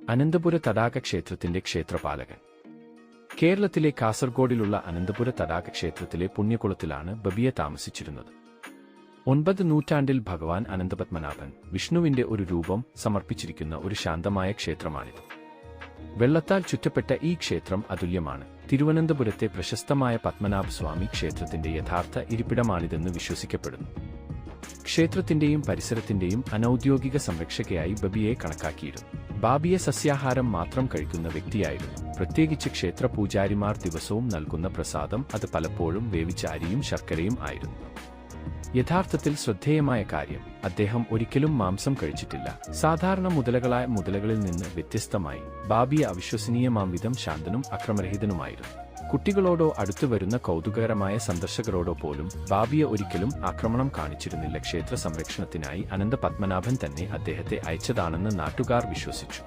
അനന്തപുര തടാക ക്ഷേത്രത്തിന്റെ ക്ഷേത്രപാലകൻ. കേരളത്തിലെ കാസർഗോഡിലുള്ള അനന്തപുര തടാക ക്ഷേത്രത്തിലെ പുണ്യകുളത്തിലാണ് ബബിയ താമസിച്ചിരുന്നത്. 9 നൂറ്റാണ്ടിൽ ഭഗവാൻ അനന്തപത്മനാഭൻ വിഷ്ണുവിന്റെ ഒരു രൂപം സമർപ്പിച്ചിരിക്കുന്ന ഒരു ശാന്തമായ ക്ഷേത്രമാണിത്. വെള്ളത്താൽ ചുറ്റപ്പെട്ട ഈ ക്ഷേത്രം അതുല്യമാണ്. തിരുവനന്തപുരത്തെ പ്രശസ്തമായ പത്മനാഭസ്വാമി ക്ഷേത്രത്തിന്റെ യഥാർത്ഥ ഇരിപ്പിടമാണിതെന്ന് വിശ്വസിക്കപ്പെടുന്നു. ക്ഷേത്രത്തിന്റെയും പരിസരത്തിന്റെയും അനൗദ്യോഗിക സംരക്ഷകയായി ബബിയെ കണക്കാക്കിയിരുന്നു. ബാബിയ സസ്യാഹാരം മാത്രം കഴിക്കുന്ന വ്യക്തിയായിരുന്നു. പ്രത്യേകിച്ച് ക്ഷേത്ര പൂജാരിമാർ ദിവസവും നൽകുന്ന പ്രസാദം അത് പലപ്പോഴും വേവിച്ച അരിയും ശർക്കരയും ആയിരുന്നു. യഥാർത്ഥത്തിൽ ശ്രദ്ധേയമായ കാര്യം, അദ്ദേഹം ഒരിക്കലും മാംസം കഴിച്ചിട്ടില്ല. സാധാരണ മുതലകളായ മുതലകളിൽ നിന്ന് വ്യത്യസ്തമായി ബാബിയ അവിശ്വസനീയമാംവിധം ശാന്തനും അക്രമരഹിതനുമായിരുന്നു. കുട്ടികളോടോ അടുത്തുവരുന്ന കൗതുകകരമായ സന്ദർശകരോടോ പോലും ബാബിയ ഒരിക്കലും ആക്രമണം കാണിച്ചിരുന്നില്ല. ക്ഷേത്ര സംരക്ഷണത്തിനായി അനന്തപത്മനാഭൻ തന്നെ അദ്ദേഹത്തെ അയച്ചതാണെന്ന് നാട്ടുകാർ വിശ്വസിച്ചു.